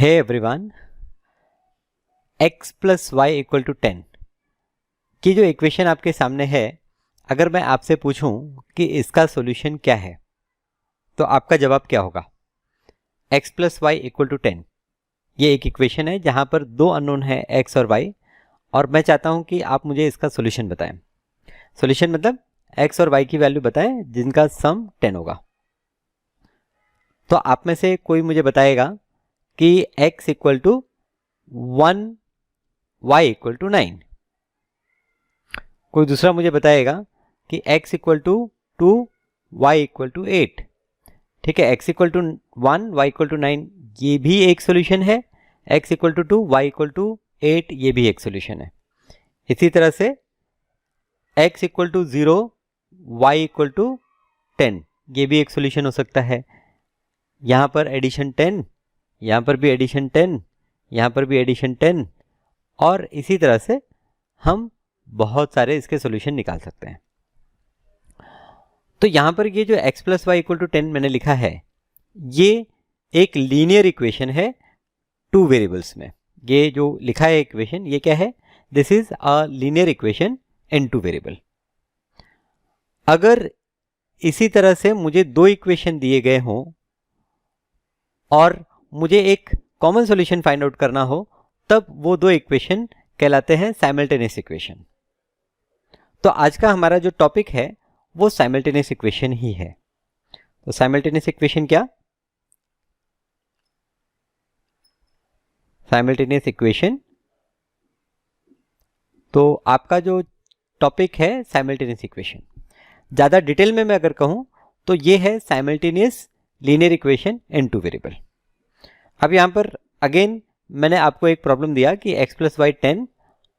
Hey everyone, x plus y equal to 10 की जो equation आपके सामने है, अगर मैं आपसे पूछूं कि इसका सॉल्यूशन क्या है तो आपका जवाब क्या होगा? x plus y equal to 10 ये एक इक्वेशन है जहां पर दो अननोन है x और y, और मैं चाहता हूं कि आप मुझे इसका सॉल्यूशन बताएं। सॉल्यूशन मतलब x और y की वैल्यू बताएं जिनका सम 10 होगा। तो आप में से कोई मुझे बताएगा कि x equal to 1, y equal to 9। कोई दूसरा मुझे बताएगा कि x equal to 2, y equal to 8। ठीक है, x equal to 1, y equal to 9 ये भी एक सॉल्यूशन है। x equal to 2, y equal to 8 ये भी एक सॉल्यूशन है। इसी तरह से x equal to 0, y equal to 10 ये भी एक सॉल्यूशन हो सकता है। यहाँ पर एडिशन 10, यहाँ पर भी एडिशन 10, यहाँ पर भी एडिशन 10, और इसी तरह से हम बहुत सारे इसके सॉल्यूशन निकाल सकते हैं। तो यहाँ पर ये जो x plus y equal to 10 मैंने लिखा है, ये एक लीनियर इक्वेशन है टू वेरिएबल्स में। ये जो लिखा है इक्वेशन, ये क्या है? This is a linear equation in two variable. अगर इसी तरह से मुझे दो इक्वेशन दिए गए हों और मुझे एक कॉमन सॉल्यूशन फाइंड आउट करना हो, तब वो दो इक्वेशन कहलाते हैं साइमल्टेनियस इक्वेशन। तो आज का हमारा जो टॉपिक है वो साइमल्टेनियस इक्वेशन ही है। तो साइमल्टेनियस इक्वेशन क्या? साइमल्टेनियस इक्वेशन, तो आपका जो टॉपिक है साइमल्टेनियस इक्वेशन। ज़्यादा डिटेल में मैं अगर कहूँ तो ये है simultaneous linear equation in two variable. अब यहाँ पर अगेन मैंने आपको एक प्रॉब्लम दिया कि x प्लस वाई 10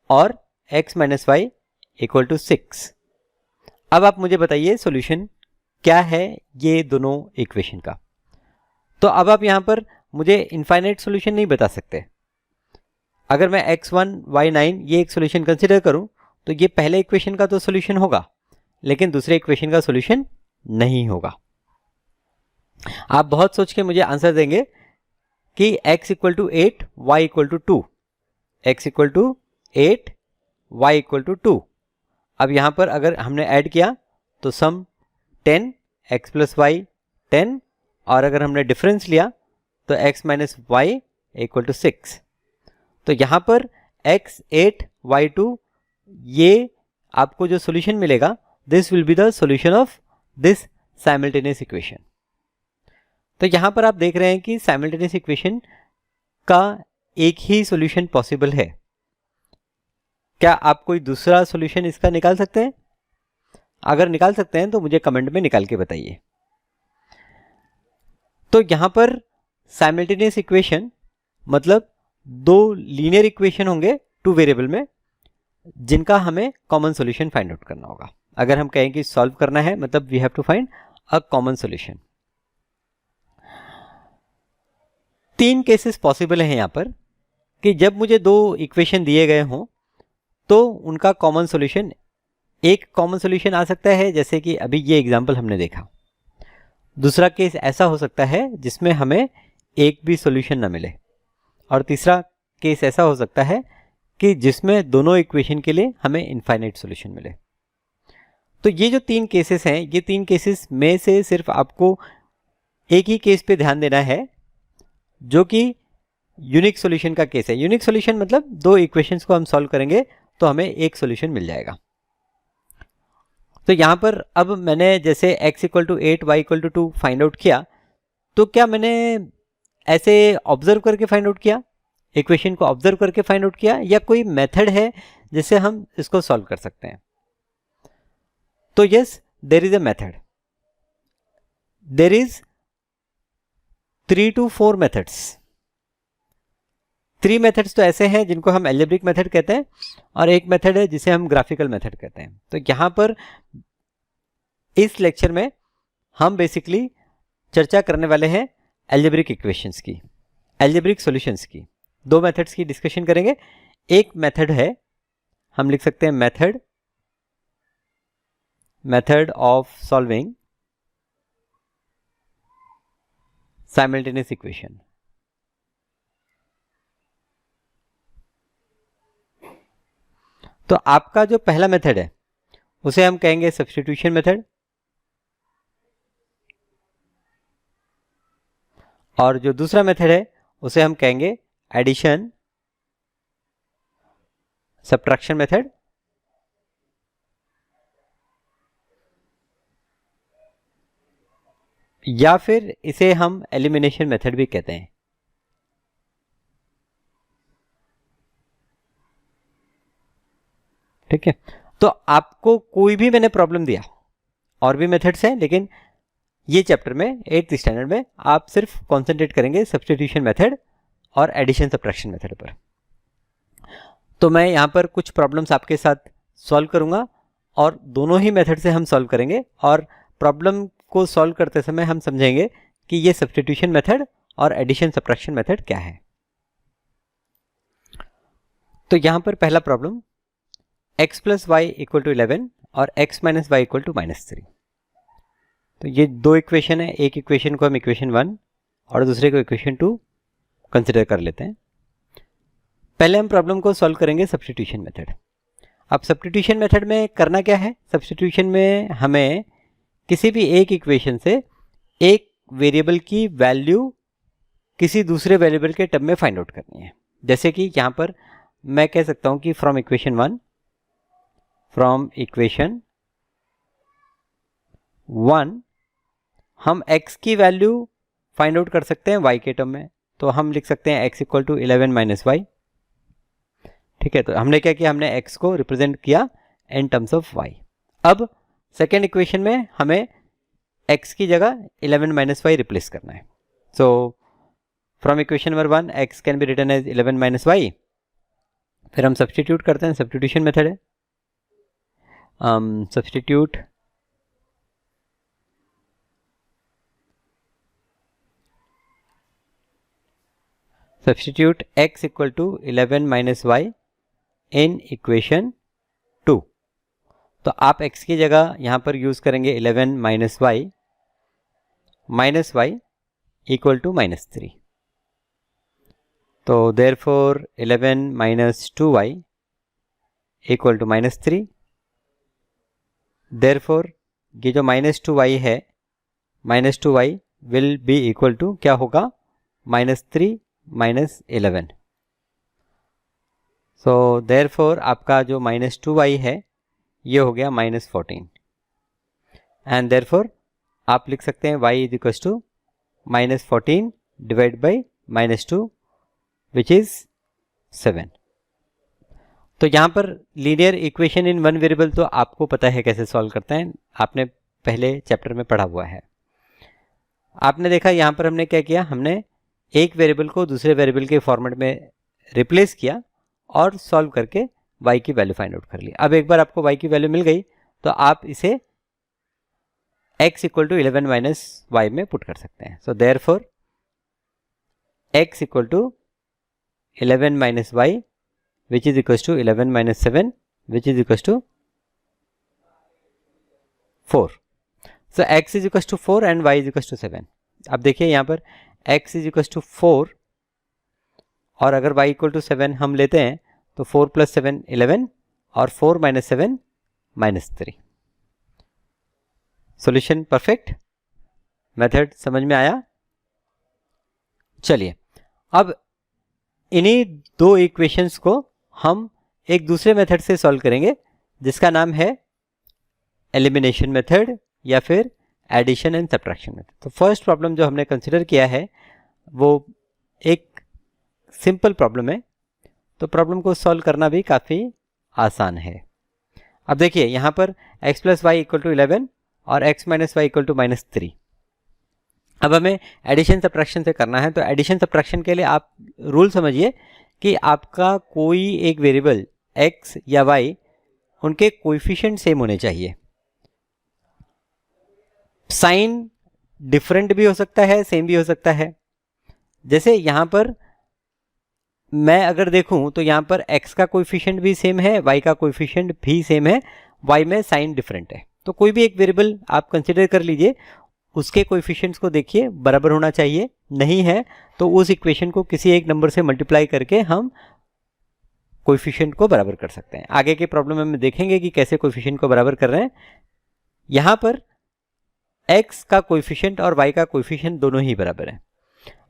और x minus y equal to 6। अब आप मुझे बताइए सॉल्यूशन क्या है ये दोनों इक्वेशन का। तो अब आप यहाँ पर मुझे इनफाइनाइट सॉल्यूशन नहीं बता सकते। अगर मैं x1 y9 ये एक सॉल्यूशन कंसिडर करूं तो ये पहले इक्वेशन का तो सॉल्यूशन होगा, लेकिन दूसरे इक्वेशन का सॉल्यूशन नहीं होगा। आप बहुत सोच के मुझे आंसर देंगे कि x equal to 8, y equal to 2, x equal to 8, y equal to 2। अब यहाँ पर अगर हमने ऐड किया तो सम 10, x प्लस वाई 10, और अगर हमने डिफरेंस लिया तो x minus y equal to 6। तो यहाँ पर x 8, y 2, ये आपको जो सॉल्यूशन मिलेगा, this will be the solution of this simultaneous equation. तो यहाँ पर आप देख रहे हैं कि साइमल्टेनियस इक्वेशन का एक ही सॉल्यूशन पॉसिबल है। क्या आप कोई दूसरा सॉल्यूशन इसका निकाल सकते हैं? अगर निकाल सकते हैं तो मुझे कमेंट में निकाल के बताइए। तो यहाँ पर साइमल्टेनियस इक्वेशन मतलब दो लीनियर इक्वेशन होंगे टू वेरिएबल में जिनका हमें कॉमन सॉल्यूशन फाइंड आउट करना होगा। अगर हम कहें कि सॉल्व करना है मतलब we have to find a common solution. तीन केसेस पॉसिबल हैं यहाँ पर कि जब मुझे दो इक्वेशन दिए गए हों तो उनका कॉमन सॉल्यूशन, एक कॉमन सॉल्यूशन आ सकता है जैसे कि अभी ये एग्जांपल हमने देखा। दूसरा केस ऐसा हो सकता है जिसमें हमें एक भी सॉल्यूशन ना मिले, और तीसरा केस ऐसा हो सकता है कि जिसमें दोनों इक्वेशन के लिए हमें इनफाइनाइट सॉल्यूशन मिले। तो ये जो तीन केसेस हैं, ये तीन केसेस में से सिर्फ आपको एक ही केस पे ध्यान देना है जो कि यूनिक सॉल्यूशन का केस है। यूनिक सॉल्यूशन मतलब दो इक्वेशंस को हम सॉल्व करेंगे तो हमें एक सॉल्यूशन मिल जाएगा। तो यहाँ पर अब मैंने जैसे x equal to 8, y equal to 2 find out किया, तो क्या मैंने ऐसे ऑब्जर्व करके फाइंड आउट किया, इक्वेशन को ऑब्जर्व करके फाइंड आउट किया, या कोई मेथड है जिससे हम इसको सॉल्व कर सकते हैं? तो yes, there is a method. There is 3 to 4 methods. 3 methods तो ऐसे हैं जिनको हम एल्जेब्रिक मेथड कहते हैं, और एक मेथड है जिसे हम ग्राफिकल मेथड कहते हैं। तो यहाँ पर इस लेक्चर में हम बेसिकली चर्चा करने वाले हैं एल्जेब्रिक इक्वेशंस की, एल्जेब्रिक सॉल्यूशंस की। दो मेथड्स की डिस्कशन करेंगे। एक मेथड है, हम लिख सकते हैं method of solving simultaneous equation. तो आपका जो पहला मेथड है उसे हम कहेंगे सब्स्टिट्यूशन मेथड, और जो दूसरा मेथड है उसे हम कहेंगे एडिशन सब्ट्रैक्शन मेथड, या फिर इसे हम एलिमिनेशन मेथड भी कहते हैं। ठीक है, तो आपको कोई भी मैंने प्रॉब्लम दिया, और भी मेथड्स हैं, लेकिन ये चैप्टर में 8th स्टैंडर्ड में आप सिर्फ कॉन्सेंट्रेट करेंगे सब्स्टिट्यूशन मेथड और एडिशन सब्ट्रैक्शन मेथड पर। तो मैं यहाँ पर कुछ प्रॉब्लम्स आपके साथ सॉल्व करूँगा और दोनों ही मेथड से हम सॉल्व करेंगे, और प्रॉब्लम को सॉल्व करते समय हम समझेंगे कि ये सब्स्टिट्यूशन मेथड और एडिशन सब्ट्रैक्शन मेथड क्या है। तो यहाँ पर पहला problem x plus y equal to 11 और x minus y equal to -3। तो ये दो इक्वेशन है, एक इक्वेशन को हम इक्वेशन 1 और दूसरे को इक्वेशन 2 कंसिडर कर लेते हैं। पहले हम प्रॉब्लम को सॉल्व करेंगे सब्स्टिट्यूशन मेथड। अब सब्स्टिट्यूशन मेथड में करना क्या है, सब्स्टिट्यूशन में हमें किसी भी एक इक्वेशन से एक वेरिएबल की वैल्यू किसी दूसरे वेरिएबल के टर्म में फाइंड आउट करनी है। जैसे कि यहाँ पर मैं कह सकता हूँ कि फ्रॉम इक्वेशन 1 हम x की वैल्यू फाइंड आउट कर सकते हैं y के टर्म में। तो हम लिख सकते हैं x equal to 11 minus y. ठीक है, तो हमने क्या किया, हमने x को रिप्रेजेंट किया इन टर्म्स ऑफ y। अब सेकेंड इक्वेशन में हमें x की जगह 11 माइनस वाई रिप्लेस करना है। So from equation number 1 x can be written as 11 minus y. फिर हम सब्स्टिट्यूट करते हैं, सब्स्टिट्यूशन मेथड है। Substitute x equal to 11 minus y in equation 2। तो आप x की जगह यहाँ पर यूज़ करेंगे 11 माइनस वाई इक्वल टू -3। तो therefore 11 minus 2y equal to -3। Therefore ये जो -2y है, -2y will be equal to क्या होगा, -3 माइनस 11। सो देयरफॉर आपका जो -2y है ये हो गया -14, एंड देयरफॉर आप लिख सकते हैं y is equal to -14 divide by -2 which is 7। तो यहाँ पर linear equation in one variable तो आपको पता है कैसे सॉल्व करते हैं, आपने पहले चैप्टर में पढ़ा हुआ है। आपने देखा यहाँ पर हमने क्या किया, हमने एक वेरिएबल को दूसरे वेरिएबल के फॉर्मेट में रिप्लेस किया और सॉल्व करके y की वैल्यू फाइंड आउट कर ली। अब एक बार आपको y की वैल्यू मिल गई तो आप इसे x equal to 11 minus y में पुट कर सकते हैं। So therefore x equal to 11 minus y which is equals to 11 minus 7 which is equals to 4. So x is equals to 4 and y is equals to 7. अब देखिए यहाँ पर x is equals to 4 और अगर y equal to 7 हम लेते हैं तो 4 plus 7 11 और 4 minus 7 -3। सॉल्यूशन परफेक्ट, मेथड समझ में आया। चलिए अब इन्हीं दो इक्वेशंस को हम एक दूसरे मेथड से सॉल्व करेंगे जिसका नाम है एलिमिनेशन मेथड या फिर एडिशन एंड सब्ट्रैक्शन मेथड। तो फर्स्ट प्रॉब्लम जो हमने कंसिडर किया है वो एक सिंपल प्रॉब्लम है, तो प्रॉब्लम को सॉल्व करना भी काफ़ी आसान है। अब देखिए यहाँ पर x plus y equal to 11 और x minus y equal to -3। अब हमें एडिशन सब्ट्रैक्शन से करना है। तो एडिशन सब्ट्रैक्शन के लिए आप रूल समझिए कि आपका कोई एक वेरिएबल x या y उनके कोएफिशिएंट सेम होने चाहिए। साइन डिफरेंट भी हो सकता है, सेम भी हो सकता है। जैसे यहाँ पर मैं अगर देखूं तो यहाँ पर x का कोएफिशिएंट भी सेम है, y का कोएफिशिएंट भी सेम है, y में साइन डिफरेंट है। तो कोई भी एक वेरिएबल आप कंसिडर कर लीजिए, उसके कोएफिशिएंट्स को देखिए बराबर होना चाहिए, नहीं है तो उस इक्वेशन को किसी एक नंबर से मल्टीप्लाई करके हम कोएफिशिएंट को बराबर कर सकते हैं। आगे के प्रॉब्लम में हम देखेंगे कि कैसे कोएफिशिएंट को बराबर कर रहे हैं। यहाँ पर x का कोएफिशिएंट और y का कोएफिशिएंट दोनों ही बराबर है।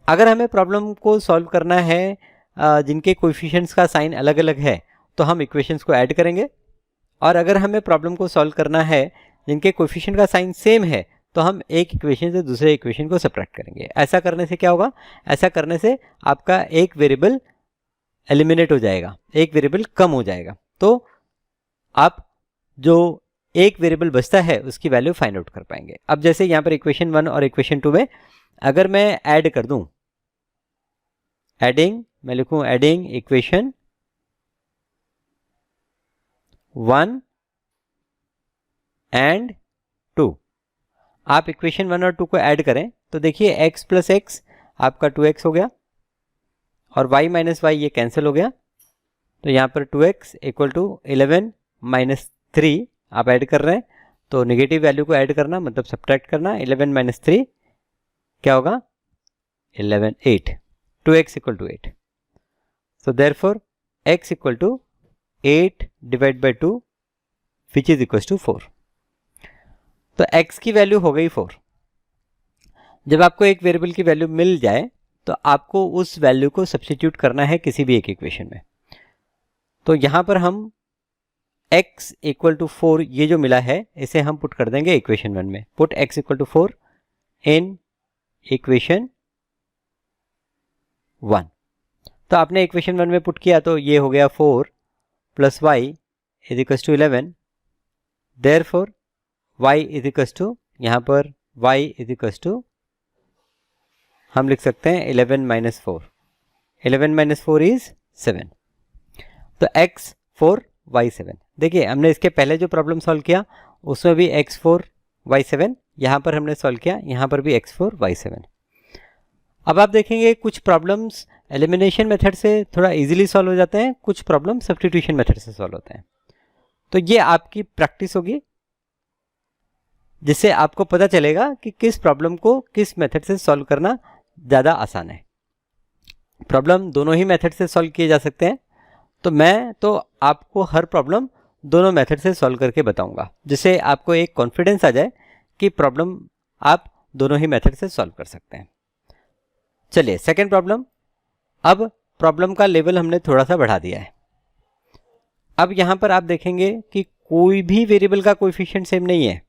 अगर हमें प्रॉब्लम को सॉल्व करना है जिनके कोएफिशिएंट्स का साइन अलग अलग है तो हम इक्वेशंस को ऐड करेंगे, और अगर हमें प्रॉब्लम को सॉल्व करना है जिनके कोएफिशिएंट का साइन सेम है तो हम एक इक्वेशन से दूसरे इक्वेशन को सब्ट्रैक्ट करेंगे। ऐसा करने से क्या होगा, ऐसा करने से आपका एक वेरिएबल एलिमिनेट हो जाएगा, एक वेरिएबल कम हो जाएगा, तो आप जो एक वेरिएबल बचता है उसकी वैल्यू फाइंड आउट कर पाएंगे। अब जैसे यहाँ पर इक्वेशन 1 और इक्वेशन 2 में अगर मैं ऐड कर दूं, एडिंग, मैं लिखूं एडिंग इक्वेशन 1 एंड 2, आप इक्वेशन 1 और 2 को ऐड करें तो देखिए x प्लस एक्स आपका 2x हो गया और y माइनस वाई ये कैंसिल हो गया, तो यहाँ पर 2x इक्वल टू 11 माइनस 3 आप ऐड कर रहे हैं, तो नेगेटिव वैल्यू को ऐड करना मतलब सब्ट्रैक्ट करना। 11 माइनस 3 क्या होगा, 11, 8, 2x equal to 8, so therefore x equal to 8 divide by 2 which is equal to 4। तो x की वैल्यू हो गई 4। जब आपको एक वेरिएबल की वैल्यू मिल जाए तो आपको उस वैल्यू को सब्स्टिट्यूट करना है किसी भी एक इक्वेशन में। तो यहाँ पर हम x इक्वल टू 4 ये जो मिला है इसे हम पुट कर देंगे इक्वेशन 1 में। Put x equal to 4 in equation 1। तो आपने इक्वेशन 1 में पुट किया तो ये हो गया 4 plus y is equal to 11, therefore y is equal to, यहाँ पर y इज इक्वल टू हम लिख सकते हैं 11 माइनस 4, 11 माइनस 4 इज 7, तो x 4 y 7। देखिए हमने इसके पहले जो प्रॉब्लम सॉल्व किया उसमें भी x 4 y 7, यहाँ पर हमने सॉल्व किया, यहाँ पर भी x 4 y 7। अब आप देखेंगे कुछ प्रॉब्लम्स एलिमिनेशन मेथड से थोड़ा इजीली सॉल्व हो जाते हैं, कुछ प्रॉब्लम सब्स्टिट्यूशन मेथड से सॉल्व होते हैं। तो ये आपकी प्रैक्टिस होगी जिससे आपको पता चलेगा कि किस प्रॉब्लम को किस मेथड से सॉल्व करना ज़्यादा आसान है। प्रॉब्लम दोनों ही मेथड से सॉल्व किए जा सकते हैं, तो मैं तो आपको हर प्रॉब्लम दोनों मेथड से सॉल्व करके बताऊंगा जिससे आपको एक कॉन्फिडेंस आ जाए कि प्रॉब्लम आप दोनों ही मेथड से सॉल्व कर सकते हैं। चलिए सेकंड प्रॉब्लम। अब प्रॉब्लम का लेवल हमने थोड़ा सा बढ़ा दिया है। अब यहाँ पर आप देखेंगे कि कोई भी वेरिएबल का कोएफिशिएंट सेम नहीं है,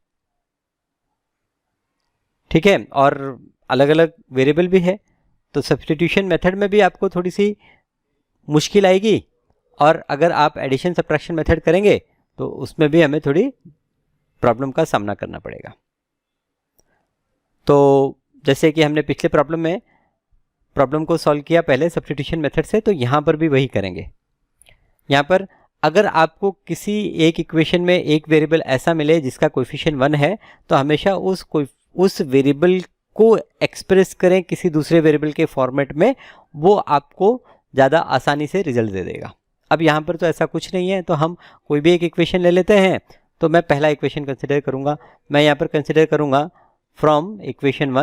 ठीक है, और अलग अलग वेरिएबल भी है, तो सब्स्टिट्यूशन मेथड में भी आपको थोड़ी सी मुश्किल आएगी, और अगर आप एडिशन सब्ट्रैक्शन मेथड करेंगे तो उसमें भी हमें थोड़ी प्रॉब्लम का सामना करना पड़ेगा। तो जैसे कि हमने पिछले प्रॉब्लम में प्रॉब्लम को सॉल्व किया पहले सब्स्टिट्यूशन मेथड से, तो यहाँ पर भी वही करेंगे। यहाँ पर अगर आपको किसी एक इक्वेशन में एक वेरिएबल ऐसा मिले जिसका कोएफिशिएंट 1 है तो हमेशा उस वेरिएबल को एक्सप्रेस करें किसी दूसरे वेरिएबल के फॉर्मेट में, वो आपको ज़्यादा आसानी से रिजल्ट दे देगा। अब यहाँ पर तो ऐसा कुछ नहीं है, तो हम कोई भी एक इक्वेशन ले लेते हैं। तो मैं पहला इक्वेशन कंसिडर करूँगा, मैं यहाँ पर कंसिडर करूँगा from equation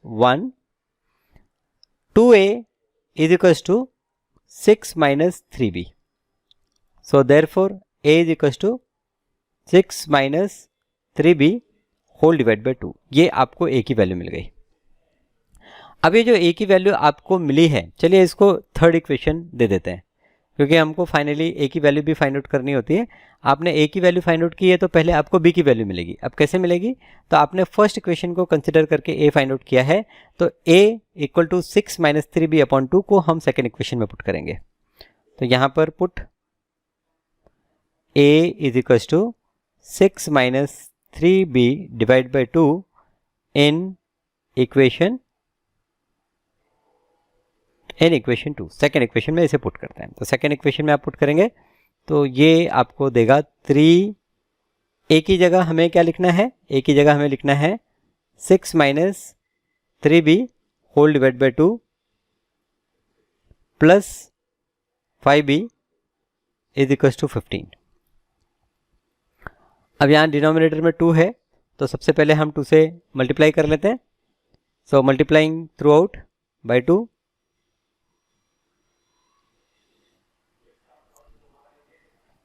1 2a is equals to 6 minus 3b, so therefore a is equals to 6 minus 3b whole divide by 2। ये आपको a की वैल्यू मिल गई। अब ये जो a की वैल्यू आपको मिली है, चलिए इसको थर्ड इक्वेशन दे देते हैं क्योंकि हमको फाइनली a की वैल्यू भी फाइंड आउट करनी होती है। आपने a की वैल्यू फाइंड आउट की है तो पहले आपको b की वैल्यू मिलेगी। अब कैसे मिलेगी, तो आपने फर्स्ट इक्वेशन को कंसिडर करके a फाइंड आउट किया है, तो a equal to 6 minus 3b upon 2 को हम सेकेंड इक्वेशन में पुट करेंगे। तो यहाँ पर put a is equal to 6 minus 3b divide by 2 in equation 2। Second equation में इसे पुट करते हैं। तो सेकेंड इक्वेशन में आप पुट करेंगे तो ये आपको देगा 3। a की जगह हमें क्या लिखना है, a की जगह हमें लिखना है 6 minus 3b whole divide by 2 plus 5b is equal to 15। अब यहाँ डिनोमिनेटर में 2 है तो सबसे पहले हम 2 से मल्टीप्लाई कर लेते हैं। So multiplying throughout by 2,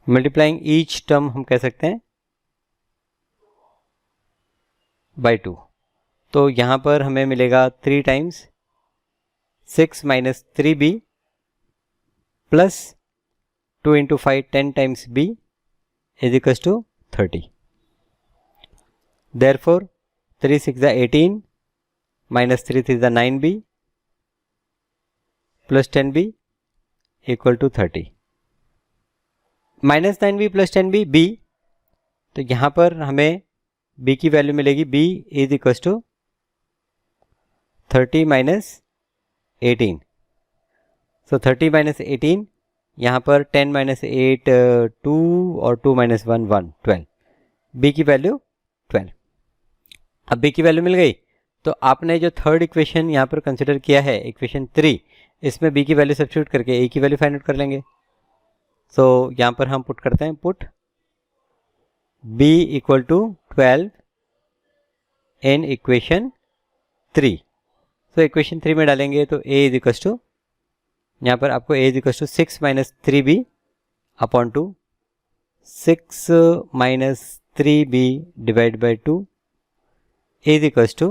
multiplying each term हम कह सकते हैं बाई 2। तो यहाँ पर हमें मिलेगा 3 times 6 minus 3b plus 2 into 5 10 times b is equals to 30। Therefore 3 6 is 18 minus 3 3 is 9b plus 10b equal to 30। Minus 9b plus 10b b, तो यहाँ पर हमें b की वैल्यू मिलेगी b is equal to 30 minus 18। So 30 minus 18, यहाँ पर 10 minus 8 2 और 2 minus 1 1 12, b की वैल्यू 12। अब b की वैल्यू मिल गई, तो आपने जो थर्ड इक्वेशन यहाँ पर कंसिडर किया है इक्वेशन 3, इसमें b की वैल्यू सब्स्टिट्यूट करके a की वैल्यू फाइंड आउट कर लेंगे। सो यहाँ पर हम पुट करते हैं, put b equal to 12 in equation 3। तो इक्वेशन 3 में डालेंगे तो a इज इक्वल टू, यहाँ पर आपको a is equal to 6 minus 3b upon 2, 6 minus 3b divide by 2 is equals to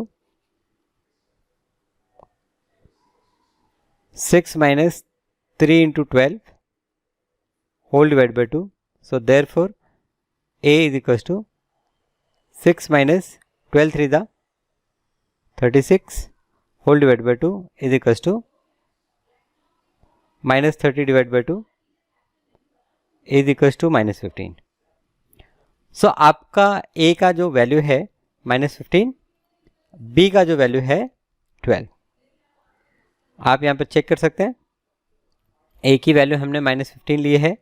6 minus 3 into 12 whole divided by 2. So therefore a is equals to 6 minus 12 3 the 36 whole divided by 2 is equals to minus 30 divided by 2 is equals to minus 15. So आपका a का जो value है minus 15, b का जो value है 12। आप यहाँ पर चेक कर सकते हैं, a की वैल्यू हमने माइनस 15 ली है,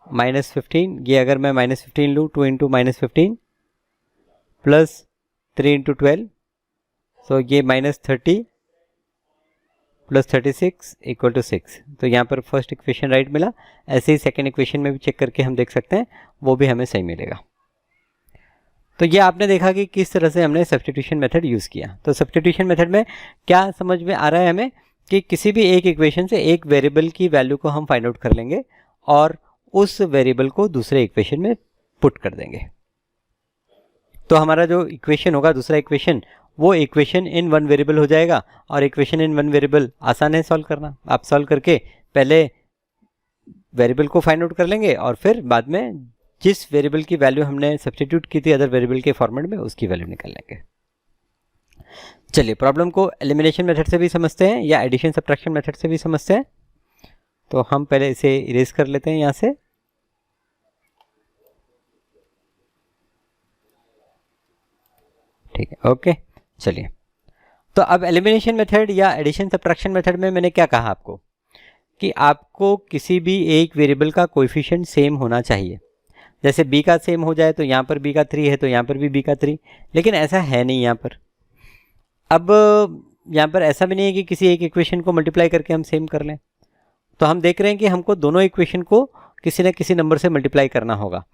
माइनस 15, ये अगर मैं माइनस 15 लूँ 2 इंटू माइनस 15 प्लस 3 इंटू 12, सो ये माइनस 30 प्लस 36 इक्वल टू 6। तो यहाँ पर फर्स्ट इक्वेशन राइट मिला। ऐसे ही सेकेंड इक्वेशन में भी चेक करके हम देख सकते हैं, वो भी हमें सही मिलेगा। तो ये आपने देखा कि किस तरह से हमने सब्स्टिट्यूशन मेथड यूज़ किया। तो सब्स्टिट्यूशन मेथड में क्या समझ में आ रहा है हमें कि किसी भी एक इक्वेशन से एक वेरिएबल की वैल्यू को हम फाइंड आउट कर लेंगे और उस वेरिएबल को दूसरे इक्वेशन में पुट कर देंगे। तो हमारा जो इक्वेशन होगा दूसरा इक्वेशन, वो इक्वेशन इन वन वेरिएबल हो जाएगा। और इक्वेशन इन वन वेरिएबल आसान है सॉल्व करना। आप सॉल्व करके पहले वेरिएबल को फाइंड आउट कर लेंगे और फिर बाद में जिस वेरिएबल की वैल्यू हमने सब्स्टिट्यूट की थी अदर वेरिएबल के फॉर्मेट में, उसकी वैल्यू निकाल लेंगे। चलिए प्रॉब्लम को एलिमिनेशन मेथड से भी समझते हैं या एडिशन सब्ट्रैक्शन मेथड से भी समझते हैं। तो हम पहले इसे इरेज कर लेते हैं यहाँ से। ठीक है, ओके। चलिए, तो अब एलिमिनेशन मेथड या एडिशन सब्ट्रैक्शन मेथड में मैंने क्या कहा आपको कि आपको किसी भी एक वेरिएबल का कोएफिशिएंट सेम होना चाहिए। जैसे b का सेम हो जाए तो यहाँ पर b का 3 है तो यहाँ पर भी b का 3, लेकिन ऐसा है नहीं यहाँ पर। अब यहाँ पर ऐसा भी नहीं है कि किसी एक इक्वेशन को मल्टीप्लाई करके हम सेम कर लें। तो हम देख रहे हैं कि हमको दोनों इक्वेशन को किसी न किसी नंबर से मल्टीप्लाई करना होगा।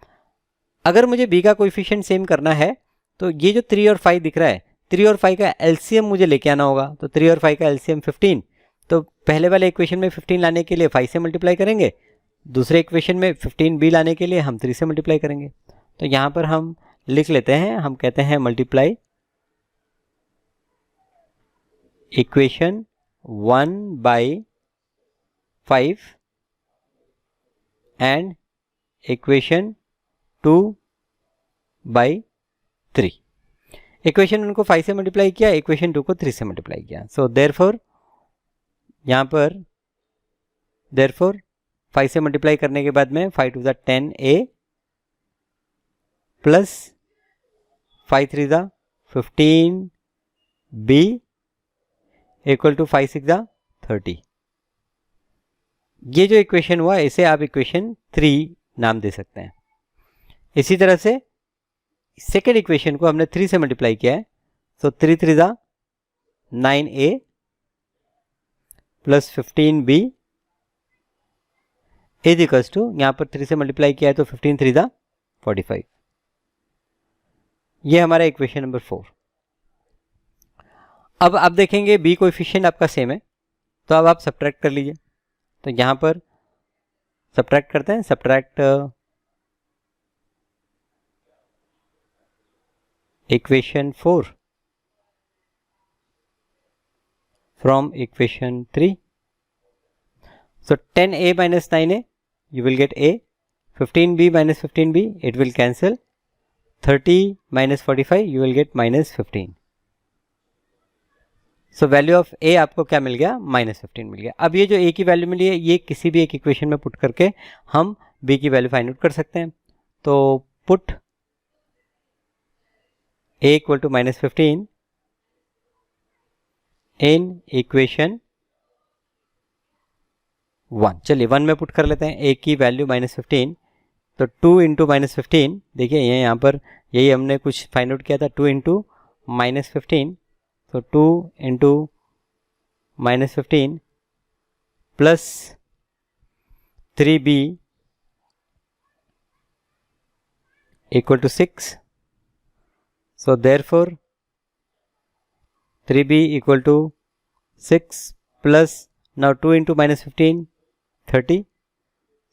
अगर मुझे b का कोएफिशिएंट सेम करना है तो ये जो 3 और 5 दिख रहा है, 3 और 5 का एलसीएम मुझे लेके आना होगा। तो 3 और 5 का एलसीएम 15, तो पहले वाले इक्वेशन में 15 लाने के लिए 5 से मल्टीप्लाई करेंगे, दूसरे इक्वेशन में 15b लाने के लिए हम 3 से मल्टीप्लाई करेंगे। तो यहाँ पर हम लिख लेते हैं, हम कहते हैं multiply equation 1 by 5 and equation 2 by 3। Equation उनको 5 से मल्टीप्लाई किया, इक्वेशन 2 को 3 से मल्टीप्लाई किया। सो देयरफॉर यहाँ पर देयरफॉर 5 से मल्टीप्लाई करने के बाद में 5 2 10a plus 5 3 15b equal to 5 6 30। ये जो इक्वेशन हुआ इसे आप इक्वेशन 3 नाम दे सकते हैं। इसी तरह से सेकेंड इक्वेशन को हमने 3 से मल्टीप्लाई किया है, so 3 3 9a plus 15b is equals to, यहाँ पर 3 से मल्टीप्लाई किया है तो 15 3 45। ये हमारा इक्वेशन नंबर 4। अब आप देखेंगे b कोएफिशिएंट आपका सेम है, तो अब आप सब्ट्रैक्ट कर लीजिए। तो यहाँ पर सब्ट्रैक्ट करते हैं, subtract equation 4 from equation 3. So 10a minus 9a, you will get a. 15b minus 15b, it will cancel. 30 minus 45, you will get minus 15. So value of a आपको क्या मिल गया? minus 15 मिल गया. अब ये जो a की वैल्यू मिली है, ये किसी भी एक इक्वेशन में पुट करके हम b की वैल्यू फाइंड आउट कर सकते हैं. तो put a equal to minus 15 in equation 1. चलिए 1 में पुट कर लेते हैं. a की वैल्यू -15, तो 2 इंटू -15, देखिए ये यहाँ पर यही हमने कुछ फाइंड आउट किया था. 2 इंटू -15, तो 2 into -15 plus 3b equal to 6. So therefore 3b equal to 6 plus now 2 into -15 30.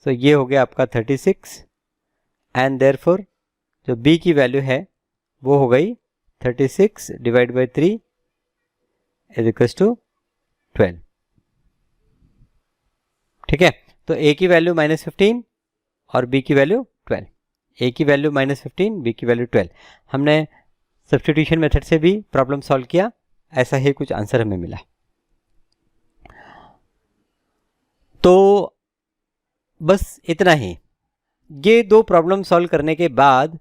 So ये हो गया आपका 36 and therefore जो b की वैल्यू है वो हो गई 36 divide by 3 is equals to 12. ठीक है, तो a की वैल्यू -15 और b की वैल्यू 12. a की वैल्यू -15, b की वैल्यू 12. हमने सब्स्टिट्यूशन मेथड से भी प्रॉब्लम सॉल्व किया, ऐसा ही कुछ आंसर हमें मिला. तो बस इतना ही. ये दो प्रॉब्लम सॉल्व करने के बाद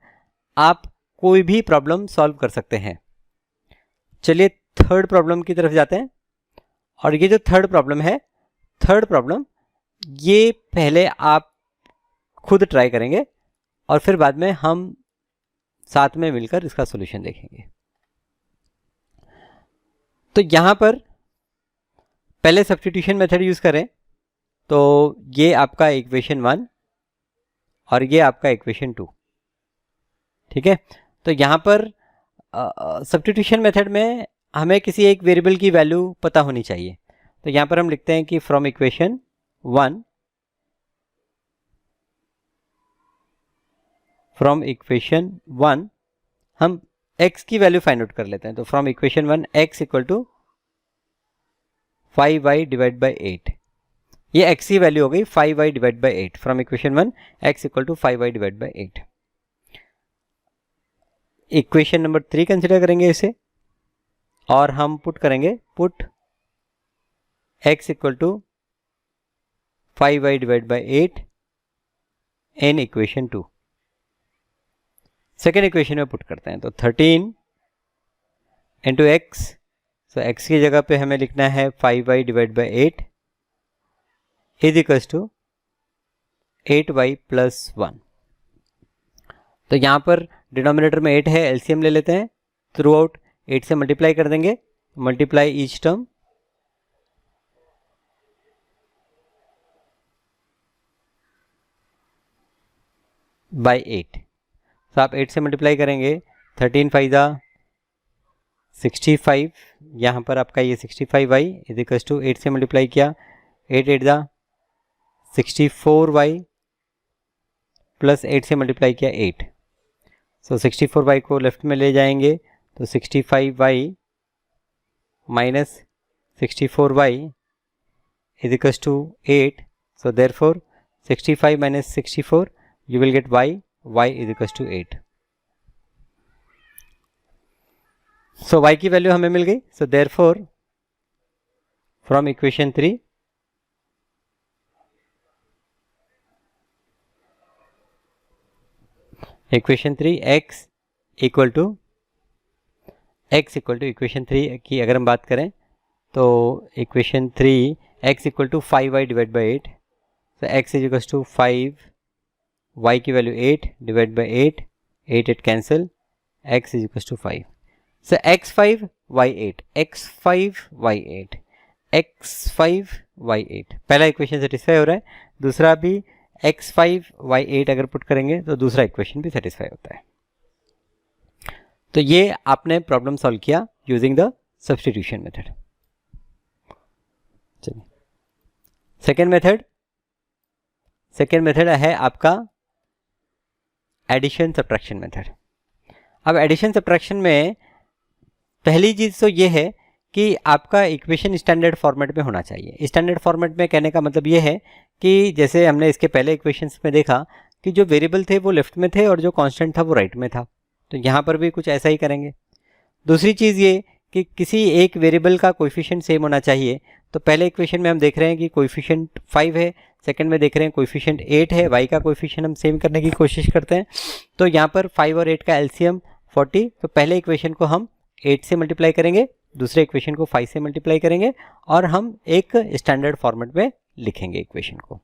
आप कोई भी प्रॉब्लम सॉल्व कर सकते हैं. चलिए थर्ड प्रॉब्लम की तरफ जाते हैं. और ये जो थर्ड प्रॉब्लम है, थर्ड प्रॉब्लम ये पहले आप खुद ट्राई करेंगे और फिर बाद में हम साथ में मिलकर इसका सॉल्यूशन देखेंगे. तो यहाँ पर पहले सब्स्टिट्यूशन मेथड यूज़ करें तो ये आपका इक्वेशन 1 और ये आपका इक्वेशन 2. ठीक है, तो यहाँ पर सब्स्टिट्यूशन मेथड में हमें किसी एक वेरिएबल की वैल्यू पता होनी चाहिए. तो यहाँ पर हम लिखते हैं कि फ्रॉम इक्वेशन 1, फ्रॉम इक्वेशन 1 हम x की वैल्यू फाइंड आउट कर लेते हैं. तो from equation 1 x equal to 5y divide by 8. ये x की वैल्यू हो गई 5y divide by 8. From equation 1 x equal to 5y divide by 8. Equation number 3 consider करेंगे इसे और हम पुट करेंगे, put x equal to 5y divide by 8 in equation 2. Second equation में पुट करते हैं. तो 13 इंटू एक्स, सो एक्स की जगह पे हमें लिखना है 5y divide by 8 is equals to 8y plus 1. तो यहाँ पर डिनोमिनेटर में 8 है, एलसीएम ले लेते हैं. थ्रू आउट 8 से मल्टीप्लाई कर देंगे. Multiply each term by 8. तो आप 8 से मल्टीप्लाई करेंगे. 13 फाइदा 65, यहाँ पर आपका ये 65y इज इक्वल्स टू 8 से मल्टीप्लाई किया 8 8 दा 64y प्लस 8 से मल्टीप्लाई किया 8. सो 64y को लेफ्ट में ले जाएंगे तो 65y minus 64y is equals to 8. So therefore 65 minus 64 you will get y is equals to 8. So y की वैल्यू हमें मिल गई. So therefore from equation 3 equation 3 x equal to equation 3 की अगर हम बात करें तो equation 3 x equal to 5y divide by 8. तो x is equal to 5, y की value 8 divide by 8, 8 8 cancel, x is equal to 5. So x5 y8, x5 y8, x5 y8. पहला equation satisfy हो रहा है. दूसरा भी x5 y8 अगर put करेंगे तो दूसरा इक्वेशन भी सेटिस्फाई होता है. तो ये आपने प्रॉब्लम सॉल्व किया यूजिंग द सब्स्टिट्यूशन मेथड. चलिए सेकेंड मेथड, सेकेंड मेथड है आपका एडिशन सब्ट्रैक्शन मेथड। अब एडिशन सब्ट्रैक्शन में पहली चीज़ तो ये है कि आपका इक्वेशन स्टैंडर्ड फॉर्मेट में होना चाहिए। स्टैंडर्ड फॉर्मेट में कहने का मतलब ये है कि जैसे हमने इसके पहले इक्वेशंस में देखा कि जो वेरिएबल थे वो लेफ्ट में थे और जो कांस्टेंट था वो राइट में था, तो यहाँ पर भी कुछ ऐसा ही करेंगे। दूसरी चीज़ ये कि किसी एक वेरिएबल का कोएफिशिएंट सेम होना चाहिए। तो पहले इक्वेशन में हम देख रहे हैं कि कोएफिशिएंट 5 है, सेकंड में देख रहे हैं कोएफिशिएंट 8 है, y का कोएफिशिएंट हम सेम करने की कोशिश करते हैं। तो यहाँ पर 5 और 8 का एलसीएम 40, तो पहले इक्वेशन को हम 8 से मल्टीप्लाई करेंगे, दूसरे इक्वेशन को 5 से मल्टीप्लाई करेंगे और हम एक स्टैंडर्ड फॉर्मेट में लिखेंगे इक्वेशन को।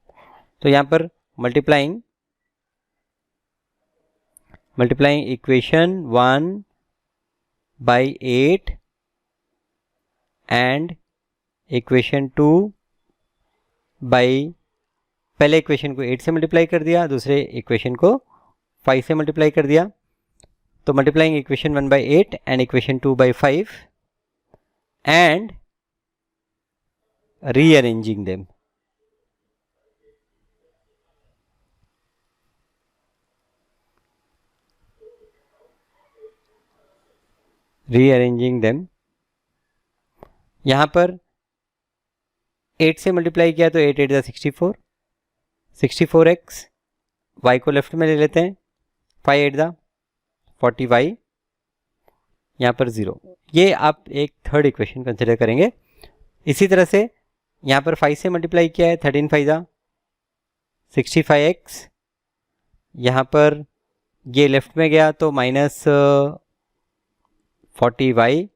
तो यहाँ पर multiplying equation 1 by 8 and equation 2 by, पहले इक्वेशन को 8 से मल्टीप्लाई कर दिया, दूसरे इक्वेशन को 5 से मल्टीप्लाई कर दिया। तो multiplying equation 1 by 8 and equation 2 by 5 and rearranging them. यहाँ पर 8 से मल्टीप्लाई किया तो 8 8 ज़ा 64, 64x, y को लेफ्ट में ले लेते हैं, 5 8 ज़ा 40y, यहाँ पर 0। ये आप एक थर्ड इक्वेशन कंसिडर करेंगे। इसी तरह से यहाँ पर 5 से मल्टीप्लाई किया है, 13 5 ज़ा 65x, यहाँ पर ये लेफ्ट में गया तो minus 40y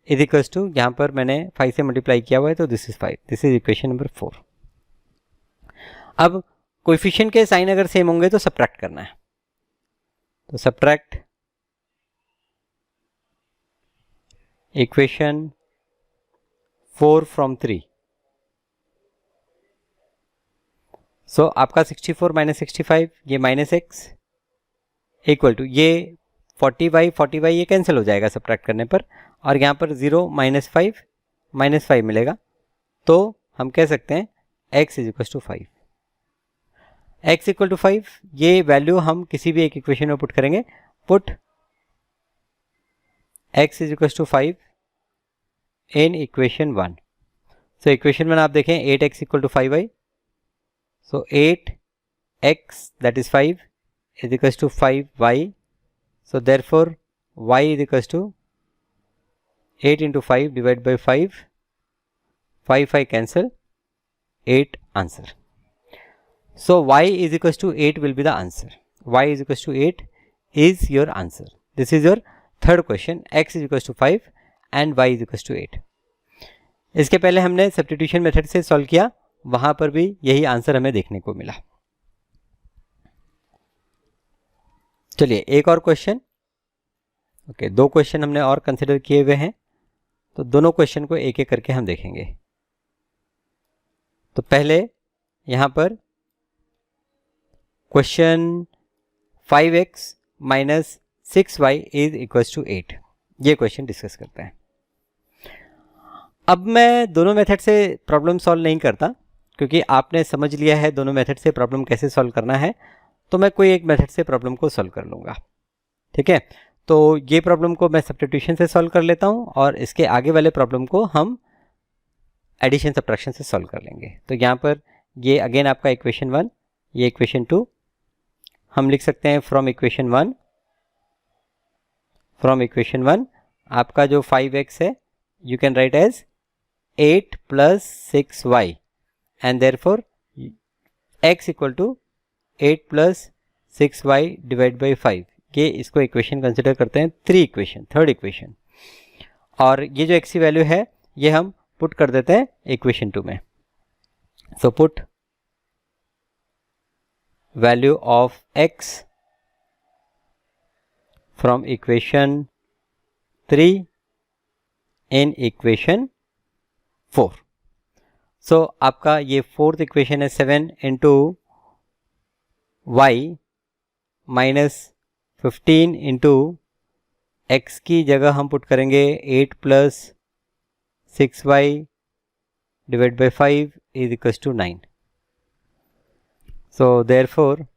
is equals to, यहाँ पर मैंने 5 से मल्टीप्लाई किया हुआ है तो this is 5, this is equation number 4। अब कोएफिशिएंट के साइन अगर सेम होंगे तो सब्ट्रैक्ट करना है, तो सब्ट्रैक्ट इक्वेशन 4 फ्रॉम 3। सो आपका 64 माइनस 65, ये माइनस एक्स इक्वल टू, ये 40y ये कैंसिल हो जाएगा सब्ट्रैक्ट करने पर, और यहाँ पर 0 माइनस 5 मिलेगा। तो हम कह सकते हैं x is equal to 5। x equal to 5, ये वैल्यू हम किसी भी एक इक्वेशन में पुट करेंगे। Put x is equal to 5 in equation 1। So equation 1 आप देखें 8x equal to 5y, so 8x that is 5 is equal to 5y। So therefore y is equals to 8 into 5 divided by 5, 5 cancel, 8 answer. So y is equals to 8 will be the answer. Y is equals to 8 is your answer. This is your third question. X is equals to 5 and y is equals to 8. इसके पहले हमने substitution method से solve किया, वहां पर भी यही answer हमें देखने को मिला। चलिए एक और क्वेश्चन। ओके, 2 क्वेश्चन हमने और कंसिडर किए हुए हैं, तो दोनों क्वेश्चन को एक एक करके हम देखेंगे। तो पहले यहाँ पर question 5x minus 6y is equals to 8, ये क्वेश्चन डिस्कस करते हैं। अब मैं दोनों मेथड से प्रॉब्लम सॉल्व नहीं करता, क्योंकि आपने समझ लिया है दोनों मेथड से प्रॉब्लम कैसे सॉल्व करना है, तो मैं कोई एक मेथड से प्रॉब्लम को सॉल्व कर लूँगा। ठीक है, तो ये प्रॉब्लम को मैं सब्स्टिट्यूशन से सॉल्व कर लेता हूँ और इसके आगे वाले प्रॉब्लम को हम एडिशन सब्ट्रैक्शन से सॉल्व कर लेंगे। तो यहाँ पर ये अगेन आपका इक्वेशन 1, ये इक्वेशन 2, हम लिख सकते हैं फ्रॉम इक्वेशन 1 आपका जो 5x है you can write as 8 plus 6y and therefore x equal to 8 plus 6y divide by 5। ये इसको इक्वेशन कंसिडर करते हैं थर्ड इक्वेशन, और ये जो x की वैल्यू है ये हम पुट कर देते हैं इक्वेशन 2 में। So put value of x from equation 3 in equation 4। So आपका ये फोर्थ इक्वेशन है 7 into y minus 15 into x की जगह हम पुट करेंगे 8 plus 6y divide by 5 is equals to 9। So therefore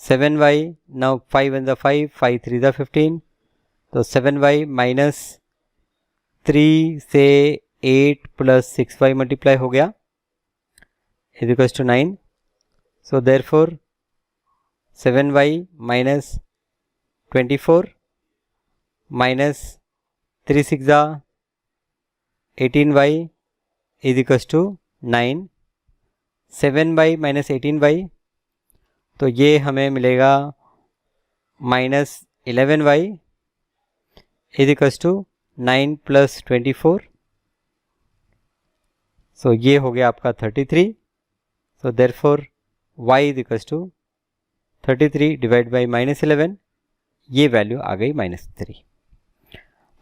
7y, now 5 and the 5, 5 3 the 15, तो 7y minus 3 से 8 plus 6y multiply हो गया is equals to 9. So therefore 7y minus 24 minus 3 6 जा 18y is equals to 9. 7y minus 18y, तो ये हमें मिलेगा minus 11y is equals to 9 plus 24. So ये हो गया आपका 33. So therefore y is equals to 33 divide by minus 11, ये वैल्यू आ गई -3.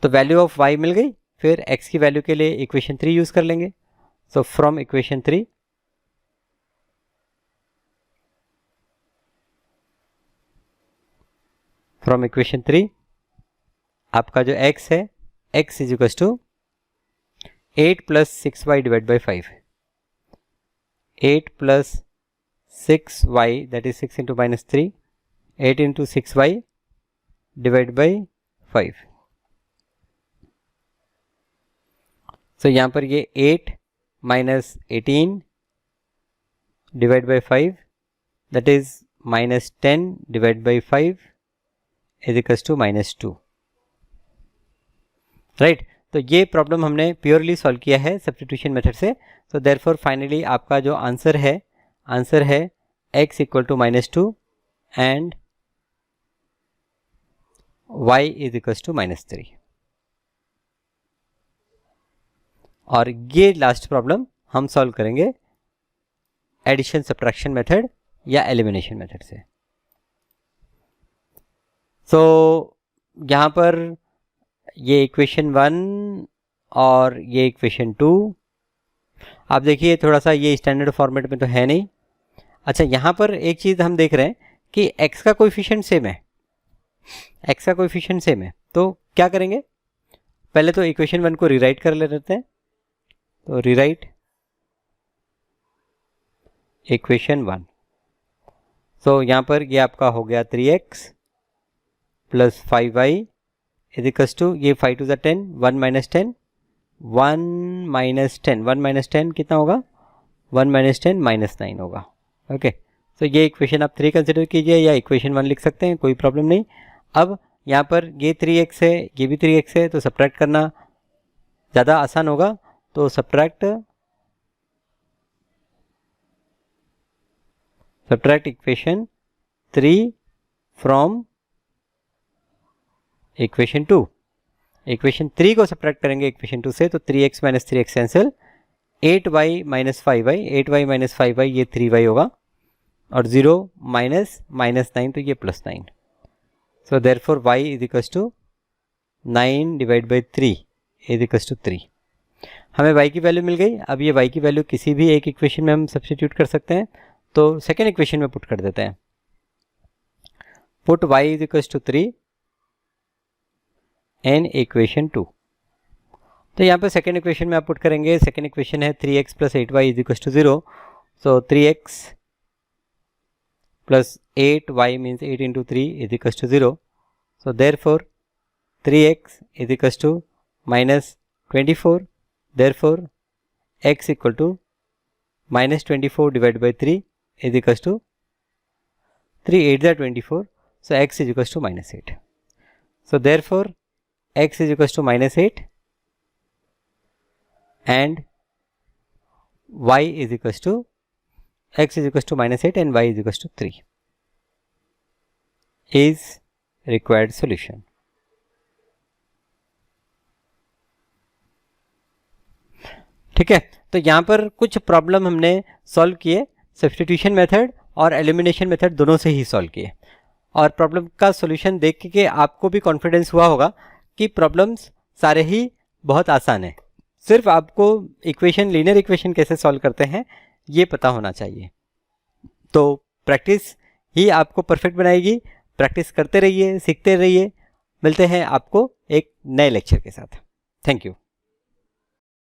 तो वैल्यू ऑफ y मिल गई. फिर x की वैल्यू के लिए इक्वेशन 3 यूज़ कर लेंगे. सो फ्रॉम इक्वेशन 3 आपका जो x है, x is equals to 8 plus 6y divide by 5. 8 plus 6y that is 6 into -3, 8 into 6y divide by 5. So यहाँ पर ये 8 minus 18 divide by 5 that is -10 divide by 5 is equals to -2. Right. तो ये problem हमने purely solve किया है substitution method से. So therefore finally आपका जो आंसर है x equal to -2 and y is equals to -3. और ये लास्ट प्रॉब्लम हम सॉल्व करेंगे एडिशन सब्ट्रैक्शन मेथड या एलिमिनेशन मेथड से. सो यहाँ पर ये इक्वेशन 1 और ये इक्वेशन 2, आप देखिए थोड़ा सा ये स्टैंडर्ड फॉर्मेट में तो है नहीं. अच्छा, यहाँ पर एक चीज़ हम देख रहे हैं कि x का कोएफिशिएंट सेम है. x का कोएफिशिएंट सेम है, तो क्या करेंगे, पहले तो इक्वेशन 1 को रीराइट कर लेते हैं. तो रीराइट इक्वेशन 1. सो यहाँ पर ये आपका हो गया 3x plus 5y is equals to, ये 5 to the 10, 1 minus 10, 1 minus 10, 1 minus 10 कितना होगा, 1 माइनस 10 -9 होगा. ओके. तो ये इक्वेशन आप 3 कंसिडर कीजिए या इक्वेशन 1 लिख सकते हैं, कोई प्रॉब्लम नहीं. अब यहाँ पर ये 3x है, ये भी 3x है, तो सब्ट्रैक्ट करना ज़्यादा आसान होगा. तो subtract equation 3 from equation 2. Equation 3 को सब्ट्रैक्ट करेंगे इक्वेशन 2 से, तो 3x minus 3x cancel, 8y minus 5y, 8y minus 5y ये 3y होगा, और 0 माइनस -9 तो ये +9. So therefore y is equals to 9 divide by 3 is equals to 3. हमें y की वैल्यू मिल गई. अब ये y की वैल्यू किसी भी एक इक्वेशन में हम सब्स्टिट्यूट कर सकते हैं. तो सेकेंड इक्वेशन में पुट कर देते हैं. Put y is equals to 3 in equation 2. तो यहाँ पर सेकेंड इक्वेशन में आप पुट करेंगे. सेकेंड इक्वेशन है 3x plus 8y is equals to 0. So 3x plus 8y means 8 into 3 is equals to 0. So therefore 3x is equals to -24. Therefore x equal to -24 divide by 3 is equals to 3 8 ज़ा 24. So x is equals to -8. So therefore x is equals to -8 and y is equals to, x is equals to -8 and y is equals to 3 is required solution. ठीक है. तो यहाँ पर कुछ problem हमने solve किए, substitution method और elimination method दोनों से ही सॉल्व किए. और प्रॉब्लम का सॉल्यूशन देख के आपको भी कॉन्फिडेंस हुआ होगा कि प्रॉब्लम्स सारे ही बहुत आसान है. सिर्फ आपको इक्वेशन, लीनियर इक्वेशन कैसे सॉल्व करते हैं ये पता होना चाहिए. तो प्रैक्टिस ही आपको परफेक्ट बनाएगी. प्रैक्टिस करते रहिए, सीखते रहिए. मिलते हैं आपको एक नए लेक्चर के साथ. Thank you.